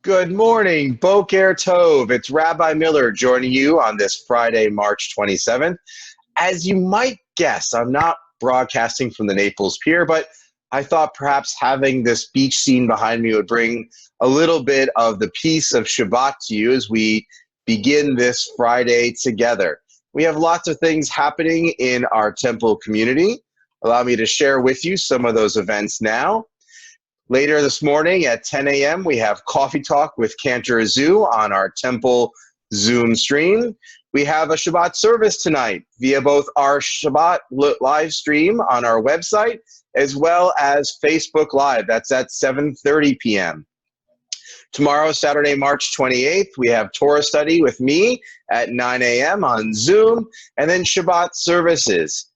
Good morning, Boker Tov. It's Rabbi Miller joining you on this Friday, March 27th. As you might guess, I'm not broadcasting from the Naples Pier, but I thought perhaps having this beach scene behind me would bring a little bit of the peace of Shabbat to you as we begin this Friday together. We have lots of things happening in our temple community. Allow me to share with you some of those events now. Later this morning at 10 a.m., we have Coffee Talk with Cantor Azu on our Temple Zoom stream. We have a Shabbat service tonight via both our Shabbat live stream on our website as well as Facebook Live. That's at 7:30 p.m. Tomorrow, Saturday, March 28th, we have Torah study with me at 9 a.m. on Zoom, and then Shabbat services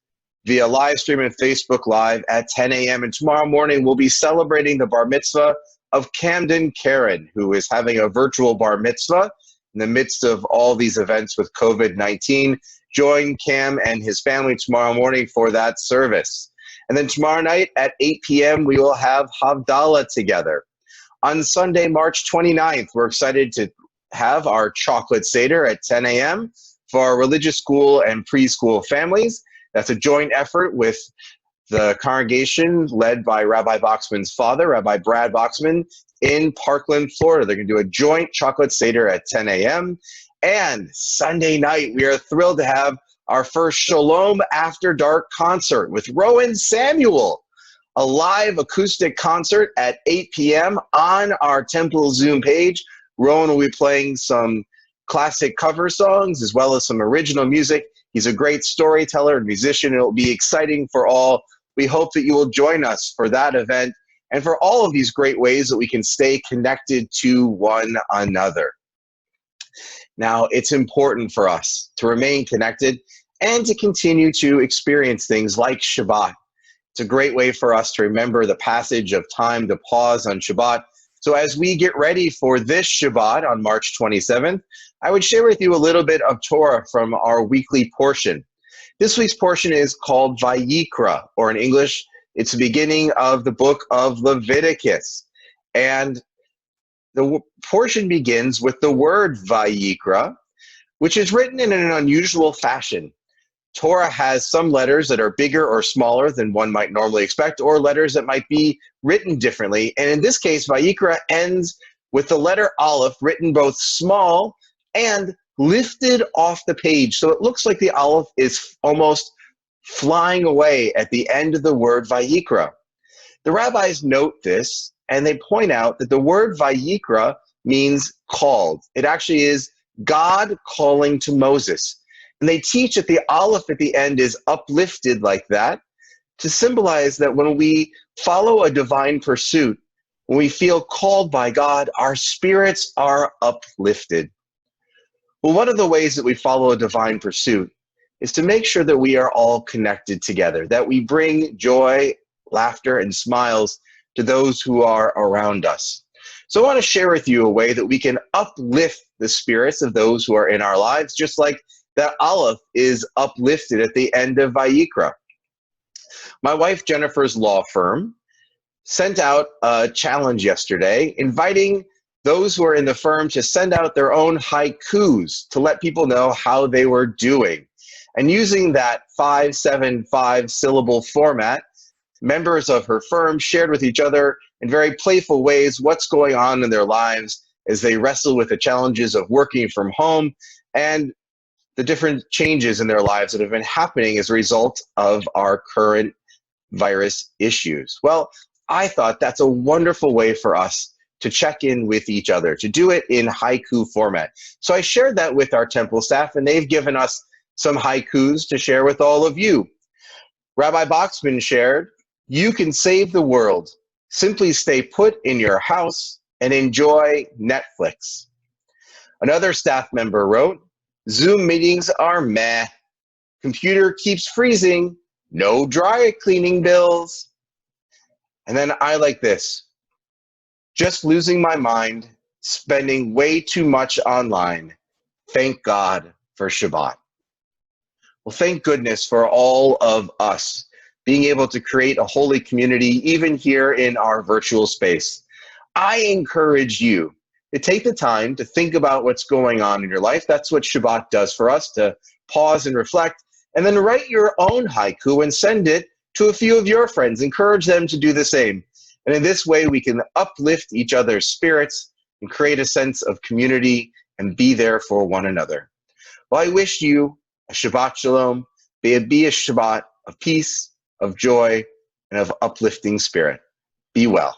via live stream and Facebook Live at 10 a.m. And tomorrow morning, we'll be celebrating the bar mitzvah of Camden Karen, who is having a virtual bar mitzvah in the midst of all these events with COVID-19. Join Cam and his family tomorrow morning for that service. And then tomorrow night at 8 p.m., we will have Havdalah together. On Sunday, March 29th, we're excited to have our chocolate Seder at 10 a.m. for our religious school and preschool families. That's a joint effort with the congregation led by Rabbi Boxman's father, Rabbi Brad Boxman, in Parkland, Florida. They're going to do a joint chocolate Seder at 10 a.m. And Sunday night, we are thrilled to have our first Shalom After Dark concert with Rowan Samuel, a live acoustic concert at 8 p.m. on our Temple Zoom page. Rowan will be playing some classic cover songs as well as some original music. He's a great storyteller and musician. It will be exciting for all. We hope that you will join us for that event and for all of these great ways that we can stay connected to one another. Now, it's important for us to remain connected and to continue to experience things like Shabbat. It's a great way for us to remember the passage of time, to pause on Shabbat. So as we get ready for this Shabbat on March 27th, I would share with you a little bit of Torah from our weekly portion. This week's portion is called Vayikra, or in English, it's the beginning of the book of Leviticus. And the portion begins with the word Vayikra, which is written in an unusual fashion. Torah has some letters that are bigger or smaller than one might normally expect, or letters that might be written differently. And in this case, Vayikra ends with the letter Aleph written both small and lifted off the page. So it looks like the Aleph is almost flying away at the end of the word Vayikra. The rabbis note this, and they point out that the word Vayikra means called. It actually is God calling to Moses. And they teach that the Aleph at the end is uplifted like that to symbolize that when we follow a divine pursuit, when we feel called by God, our spirits are uplifted. Well, one of the ways that we follow a divine pursuit is to make sure that we are all connected together, that we bring joy, laughter, and smiles to those who are around us. So I want to share with you a way that we can uplift the spirits of those who are in our lives, just like that Aleph is uplifted at the end of Vayikra. My wife Jennifer's law firm sent out a challenge yesterday, inviting those who are in the firm to send out their own haikus to let people know how they were doing. And using that 5-7-5 syllable format, members of her firm shared with each other in very playful ways what's going on in their lives as they wrestle with the challenges of working from home and the different changes in their lives that have been happening as a result of our current virus issues. Well, I thought that's a wonderful way for us to check in with each other, to do it in haiku format. So I shared that with our temple staff, and they've given us some haikus to share with all of you. Rabbi Boxman shared, "You can save the world. Simply stay put in your house and enjoy Netflix." Another staff member wrote, "Zoom meetings are meh. Computer keeps freezing. No dry cleaning bills." And then I like this. "Just losing my mind, spending way too much online. Thank God for Shabbat." Well, thank goodness for all of us being able to create a holy community, even here in our virtual space. I encourage you to take the time to think about what's going on in your life. That's what Shabbat does for us, to pause and reflect, and then write your own haiku and send it to a few of your friends. Encourage them to do the same. And in this way, we can uplift each other's spirits and create a sense of community and be there for one another. Well, I wish you a Shabbat Shalom. May it be a Shabbat of peace, of joy, and of uplifting spirit. Be well.